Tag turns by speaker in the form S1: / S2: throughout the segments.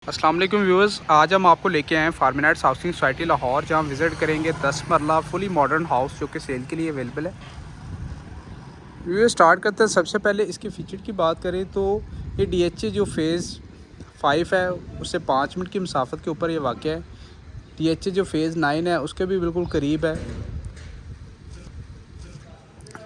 S1: अस्सलाम वालेकुम व्यूअर्स, आज हम आपको लेके आए हैं फार्मिनाइट्स हाउसिंग सोसाइटी लाहौर, जहां विज़िट करेंगे 10 मरला फुली मॉडर्न हाउस जो कि सेल के लिए अवेलेबल है। व्यूअर्स, स्टार्ट करते हैं। सबसे पहले इसके फीचर की बात करें तो ये DHA जो फेज़ 5 है उससे 5 मिनट की मसाफत के ऊपर ये वाक़या है। DHA जो फेज़ 9 है उसके भी बिल्कुल करीब है।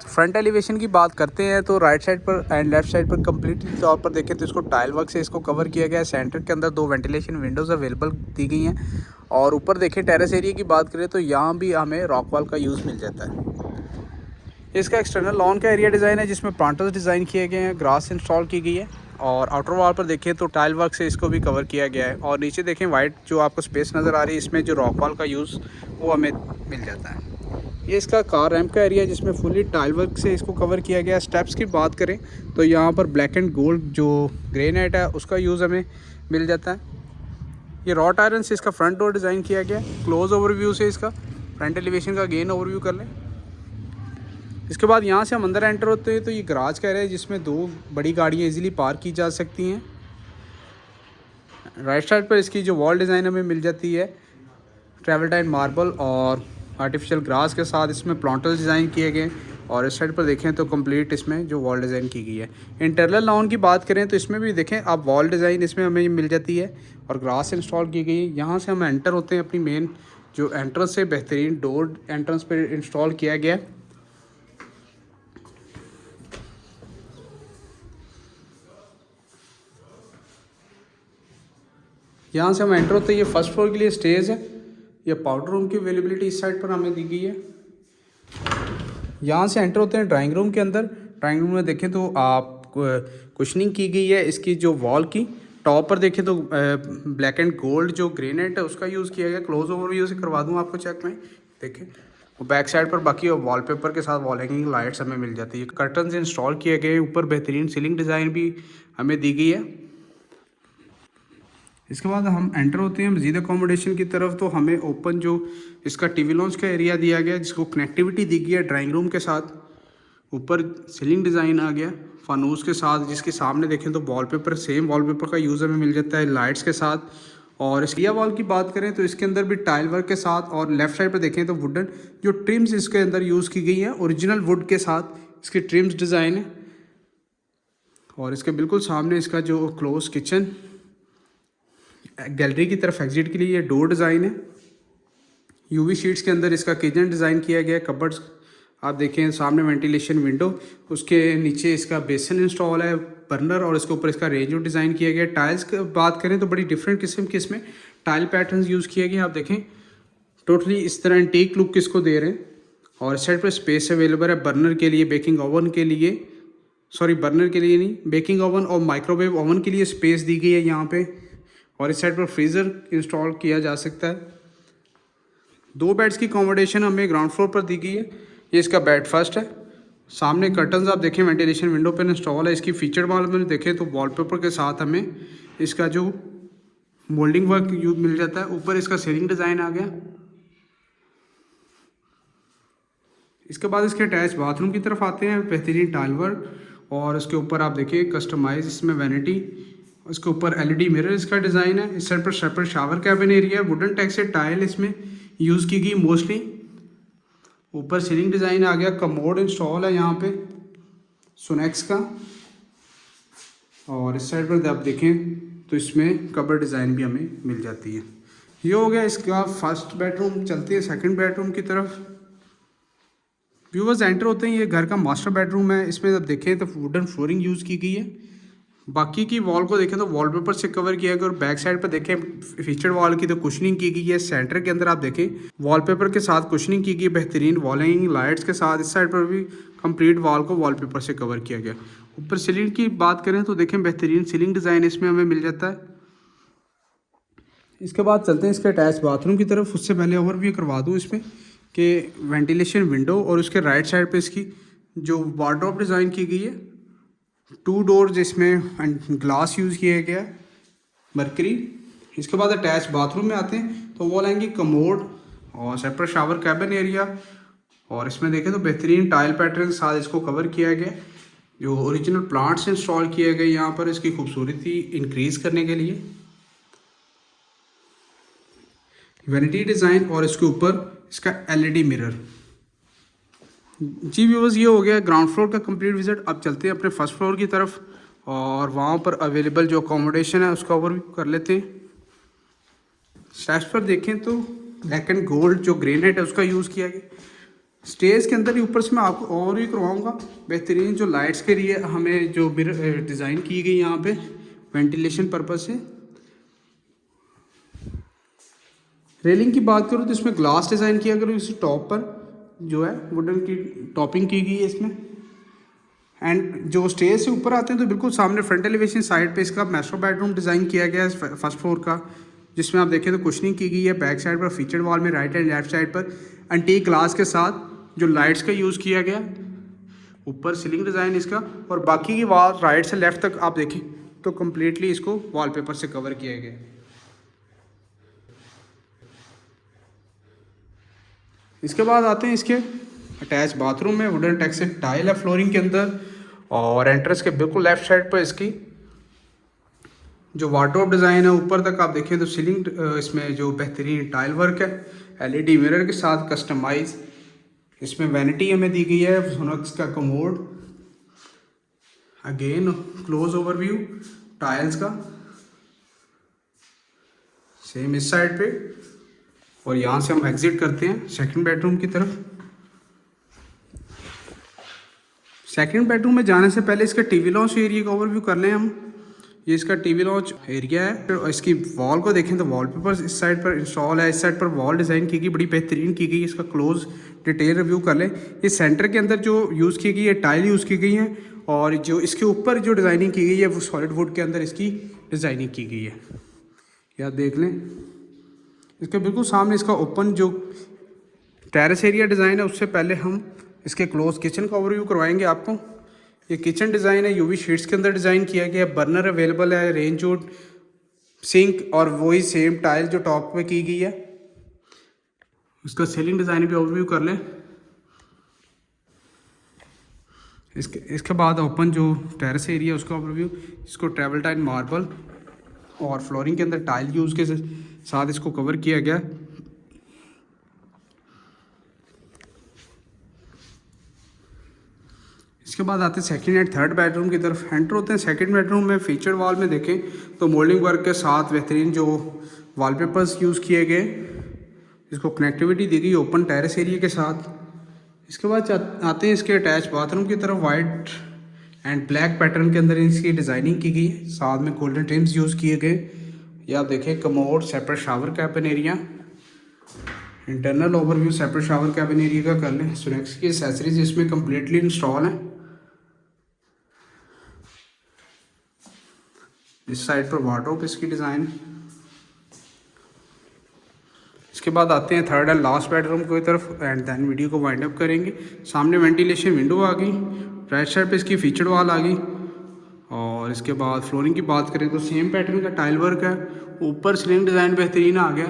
S1: फ्रंट एलिवेशन की बात करते हैं तो राइट साइड पर एंड लेफ्ट साइड पर कम्प्लीटली तौर पर देखें तो इसको टाइल वर्क से इसको कवर किया गया है। सेंटर के अंदर 2 वेंटिलेशन विंडोज़ अवेलेबल दी गई हैं। और ऊपर देखें टेरेस एरिया की बात करें तो यहाँ भी हमें रॉक वॉल का यूज़ मिल जाता है। इसका एक्सटर्नल लॉन का एरिया डिज़ाइन है जिसमें प्लांटर्स डिज़ाइन किए गए हैं, ग्रास इंस्टॉल की गई है। और आउटर वॉल पर देखें तो टाइल वर्क से इसको भी कवर किया गया है। और नीचे देखें वाइट जो आपको स्पेस नज़र आ रही है, इसमें जो रॉक वॉल का यूज़ वो हमें मिल जाता है। ये इसका कार रैम्प का एरिया जिसमें फुली टाइल वर्क से इसको कवर किया गया है। स्टेप्स की बात करें तो यहाँ पर ब्लैक एंड गोल्ड जो ग्रेनाइट है उसका यूज़ हमें मिल जाता है। ये रॉट आयरन से इसका फ्रंट डोर डिज़ाइन किया गया है। क्लोज ओवरव्यू से इसका फ्रंट एलिवेशन का गेन ओवरव्यू कर लें। इसके बाद यहाँ से हम अंदर एंटर होते हैं तो ये गराज का एरिया है जिसमें 2 बड़ी गाड़ियाँ इजीली पार्क की जा सकती हैं। राइट साइड पर इसकी जो वॉल डिज़ाइन हमें मिल जाती है ट्रेवल्टाइन मार्बल और आर्टिफिशियल ग्रास के साथ इसमें प्लांटर्स डिज़ाइन किए गए। और इस साइड पर देखें तो कंप्लीट इसमें जो वॉल डिज़ाइन की गई है। इंटरनल लॉन की बात करें तो इसमें भी देखें आप वॉल डिज़ाइन इसमें हमें मिल जाती है और ग्रास इंस्टॉल की गई है। यहाँ से हम एंटर होते हैं अपनी मेन जो एंट्रेंस से बेहतरीन डोर एंट्रेंस पर इंस्टॉल किया गया है। यहाँ से हम एंटर होते हैं, ये फर्स्ट फ्लोर के लिए स्टेज है। ये पाउडर रूम की अवेलेबिलिटी इस साइड पर हमें दी गई है। यहाँ से एंटर होते हैं ड्राइंग रूम के अंदर। ड्राइंग रूम में देखें तो आप कुशनिंग की गई है। इसकी जो वॉल की टॉप पर देखें तो ब्लैक एंड गोल्ड जो ग्रेनाइट है उसका यूज़ किया गया। क्लोज ओवरव्यू से करवा दूँ आपको चेक में देखें। और बैक साइड पर बाकी वॉलपेपर के साथ वॉल हैंगिंग लाइट्स हमें मिल जाती है। कर्टन्स इंस्टॉल किए गए। ऊपर बेहतरीन सीलिंग डिज़ाइन भी हमें दी गई है। इसके बाद हम एंटर होते हैं मज़ीद अकोमोडेशन की तरफ तो हमें ओपन जो इसका टीवी लॉन्च का एरिया दिया गया जिसको कनेक्टिविटी दी गई है ड्राइंग रूम के साथ। ऊपर सीलिंग डिज़ाइन आ गया फानूस के साथ, जिसके सामने देखें तो वॉलपेपर सेम वॉलपेपर का यूज़ हमें मिल जाता है लाइट्स के साथ। और इसकी वॉल की बात करें तो इसके अंदर भी टाइल वर्क के साथ। और लेफ़्ट साइड पर देखें तो वुडन जो ट्रिम्स इसके अंदर यूज़ की गई हैं ओरिजिनल वुड के साथ इसकी ट्रिम्स डिज़ाइन है। और इसके बिल्कुल सामने इसका जो क्लोज किचन गैलरी की तरफ एग्जिट के लिए ये डोर डिज़ाइन है। यूवी शीट्स के अंदर इसका किचन डिज़ाइन किया गया है। कबर्ड्स आप देखें सामने वेंटिलेशन विंडो, उसके नीचे इसका बेसन इंस्टॉल है बर्नर और इसके ऊपर इसका रेंज डिज़ाइन किया गया। टाइल्स की बात करें तो बड़ी डिफरेंट किस्म के इसमें टाइल पैटर्न्स यूज़ किए गए। आप देखें टोटली इस तरह एंटीक लुक किसको दे रहे हैं। और इस साइड पर स्पेस अवेलेबल है बर्नर के लिए, बेकिंग ओवन के लिए, सॉरी बर्नर के लिए नहीं, बेकिंग ओवन और माइक्रोवेव ओवन के लिए स्पेस दी गई है यहाँ पे। और इस साइड पर फ्रीज़र इंस्टॉल किया जा सकता है। 2 बेड्स की अकोमोडेशन हमें ग्राउंड फ्लोर पर दी गई है। ये इसका बेड फर्स्ट है। सामने कर्टन्स आप देखें वेंटिलेशन विंडो पर इंस्टॉल है। इसकी फीचर वॉल में देखें तो वॉलपेपर के साथ हमें इसका जो मोल्डिंग वर्क यूज मिल जाता है। ऊपर इसका सीलिंग डिज़ाइन आ गया। इसके बाद इसके अटैच बाथरूम की तरफ आते हैं। बेहतरीन टाइल वर्क और इसके ऊपर आप देखिए कस्टमाइज इसमें वैनिटी, उसके ऊपर LED मिरर इसका डिज़ाइन है। इस साइड पर सेपरेट शावर कैबिन एरिया है। वुडन टेक्सचर टाइल इसमें यूज़ की गई मोस्टली। ऊपर सीलिंग डिज़ाइन आ गया। कमोड इंस्टॉल है यहाँ पे सोनेक्स का। और इस साइड पर आप देखें तो इसमें कबर डिज़ाइन भी हमें मिल जाती है। ये हो गया इसका फर्स्ट बेडरूम। चलते हैं सेकंड बेडरूम की तरफ। व्यूवर्स एंटर होते हैं, ये घर का मास्टर बेडरूम है। इसमें जब देखें तो वुडन फ्लोरिंग यूज़ की गई है। बाकी की वॉल को देखें तो वॉलपेपर से कवर किया गया। और बैक साइड पर देखें फीचर वॉल की तो कुशनिंग की गई है। सेंटर के अंदर आप देखें वॉलपेपर के साथ कुशनिंग की गई बेहतरीन वॉल हैंगिंग लाइट्स के साथ। इस साइड पर भी कंप्लीट वॉल को वॉलपेपर से कवर किया गया। ऊपर सीलिंग की बात करें तो देखें बेहतरीन सीलिंग डिज़ाइन इसमें हमें मिल जाता है। इसके बाद चलते हैं इसके अटैच बाथरूम की तरफ। उससे पहले ओवरव्यू करवा दूँ इसमें कि वेंटिलेशन विंडो और उसके राइट साइड पे इसकी जो वार्डरोब डिज़ाइन की गई है 2 डोर जिसमें ग्लास यूज़ किया गया है मरकरी। इसके बाद अटैच बाथरूम में आते हैं तो वॉल हैंगिंग कमोड और सेपरेट शावर कैबिन एरिया। और इसमें देखें तो बेहतरीन टाइल पैटर्न के साथ इसको कवर किया गया। जो ओरिजिनल प्लांट्स इंस्टॉल किए गए यहाँ पर इसकी खूबसूरती इंक्रीज़ करने के लिए। वैनिटी डिज़ाइन और इसके ऊपर इसका एलईडी मिरर। जी व्यूअर्स, ये हो गया ग्राउंड फ्लोर का कंप्लीट विजिट। अब चलते हैं अपने फर्स्ट फ्लोर की तरफ और वहाँ पर अवेलेबल जो अकोमोडेशन है उसका ओवरव्यू कर लेते हैं। स्टेप्स पर देखें तो ब्लैक एंड गोल्ड जो ग्रेनाइट है उसका यूज़ किया गया। स्टेज के अंदर ही ऊपर से मैं आपको और भी करवाऊँगा। बेहतरीन जो लाइट्स के लिए हमें जो डिज़ाइन की गई यहाँ पे वेंटिलेशन पर्पज़ से। रेलिंग की बात करूँ तो इसमें ग्लास डिज़ाइन किया करूँ, इस टॉप पर जो है वुडन की टॉपिंग की गई है इसमें। एंड जो स्टेज से ऊपर आते हैं तो बिल्कुल सामने फ्रंट एलिवेशन साइड पे इसका मास्टर बेडरूम डिज़ाइन किया गया है फर्स्ट फ्लोर का, जिसमें आप देखें तो कुशनिंग की गई है बैक साइड पर, फीचर्ड वॉल में राइट एंड लेफ्ट साइड पर एंटीक ग्लास के साथ जो लाइट्स का यूज़ किया गया, ऊपर सीलिंग डिज़ाइन इसका, और बाकी की वॉल राइट से लेफ्ट तक आप देखें तो कम्प्लीटली इसको वॉलपेपर से कवर किया गया। इसके बाद आते हैं इसके अटैच बाथरूम में। वुडन टेक्सचर टाइल है फ्लोरिंग के अंदर और एंट्रेंस के बिल्कुल लेफ्ट साइड पर इसकी जो वार्डरोब डिज़ाइन है ऊपर तक आप देखें तो सीलिंग इसमें जो बेहतरीन टाइल वर्क है एलईडी मिरर के साथ कस्टमाइज। इसमें वैनिटी हमें दी गई है, सोनक्स का commode, again close overview tiles का सेम इस साइड पे। और यहाँ से हम एग्जिट करते हैं सेकंड बेडरूम की तरफ। सेकंड बेडरूम में जाने से पहले इसका टीवी लॉन्च एरिया का ओवरव्यू कर लें हम। ये इसका टीवी लॉन्च एरिया है। फिर इसकी वॉल को देखें तो वॉलपेपर्स इस साइड पर इंस्टॉल है, इस साइड पर वॉल डिज़ाइन की गई बड़ी बेहतरीन की गई। इसका क्लोज डिटेल रिव्यू कर लें। ये सेंटर के अंदर जो यूज़ की गई है टाइल यूज़ की गई है और जो इसके ऊपर जो डिज़ाइनिंग की गई है वो सॉलिड वुड के अंदर इसकी डिज़ाइनिंग की गई है। या देख लें इसके बिल्कुल सामने इसका ओपन जो टेरेस एरिया डिज़ाइन है, उससे पहले हम इसके क्लोज किचन का ओवरव्यू करवाएंगे आपको। ये किचन डिज़ाइन है, यूवी शीट्स के अंदर डिज़ाइन किया गया है। बर्नर अवेलेबल है, रेंज वुड सिंक और वही सेम टाइल जो टॉप पे की गई है। इसका सीलिंग डिज़ाइन भी ओवरव्यू कर लें। इसके बाद ओपन जो टेरेस एरिया उसका ओवरव्यू। इसको ट्रेवल टाइल मार्बल और फ्लोरिंग के अंदर टाइल यूज़ के साथ इसको कवर किया गया। इसके बाद आते हैं सेकंड एंड थर्ड बेडरूम की तरफ। एंटर होते हैं सेकंड बेडरूम में। फीचर्ड वॉल में देखें तो मोल्डिंग वर्क के साथ बेहतरीन जो वॉलपेपर्स यूज़ किए गए, इसको कनेक्टिविटी दी गई ओपन टेरेस एरिया के साथ। इसके बाद आते हैं इसके अटैच बाथरूम की तरफ। वाइट एंड ब्लैक पैटर्न के अंदर इसकी डिज़ाइनिंग की गई है, साथ में गोल्डन ट्रिम्स यूज़ किए गए। या आप देखें commode, separate shower cabin area, internal overview separate shower cabin area का कर लें। सोनेक्स की एसेसरीज इसमें कम्प्लीटली इंस्टॉल है। इस साइड पर वार्डरोब इसकी डिज़ाइन। इसके बाद आते हैं थर्ड एंड लास्ट बेडरूम की तरफ एंड देन वीडियो को वाइंड अप करेंगे। सामने वेंटिलेशन विंडो आ गई, राइट साइड पे इसकी फीचर्ड वॉल आ गई। और इसके बाद फ्लोरिंग की बात करें तो सेम पैटर्न का टाइल वर्क है, ऊपर सीलिंग डिज़ाइन बेहतरीन आ गया।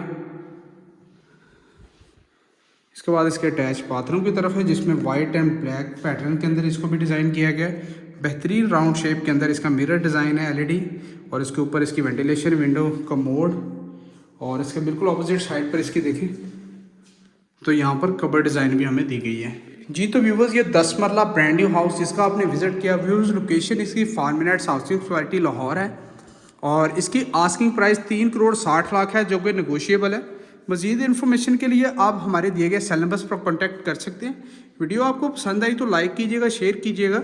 S1: इसके बाद इसके अटैच बाथरूम की तरफ है, जिसमें वाइट एंड ब्लैक पैटर्न के अंदर इसको भी डिज़ाइन किया गया है। बेहतरीन राउंड शेप के अंदर इसका मिरर डिज़ाइन है एलईडी, और इसके ऊपर इसकी वेंटिलेशन विंडो का मोड। और इसके बिल्कुल ऑपोजिट साइड पर इसकी देखें तो यहाँ पर कबर डिज़ाइन भी हमें दी गई है। जी तो व्यूवर्स, ये 10 मरला ब्रांड न्यू हाउस जिसका आपने विजिट किया। व्यूवर्स, लोकेशन इसकी farm minutes housing society Lahore है और इसकी आस्किंग प्राइस 3 करोड़ 60 लाख है, जो कि नेगोशिएबल है। मज़ीद इन्फॉर्मेशन के लिए आप हमारे दिए गए सेल नंबर्स पर कॉन्टैक्ट कर सकते हैं। वीडियो आपको पसंद आई तो लाइक कीजिएगा, शेयर कीजिएगा।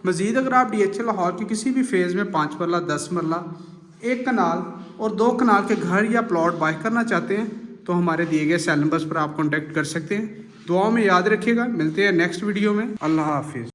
S1: मज़ीद अगर आप DHL लाहौर के किसी भी फेज़ में 5 मरला, 10 मरला, 1 कनाल और 2 कनाल के घर या प्लॉट बाय करना चाहते हैं तो हमारे दिए गए सेल नंबर्स पर आप कॉन्टैक्ट कर सकते हैं। दुआओं में याद रखिएगा। मिलते हैं नेक्स्ट वीडियो में। अल्लाह हाफिज़।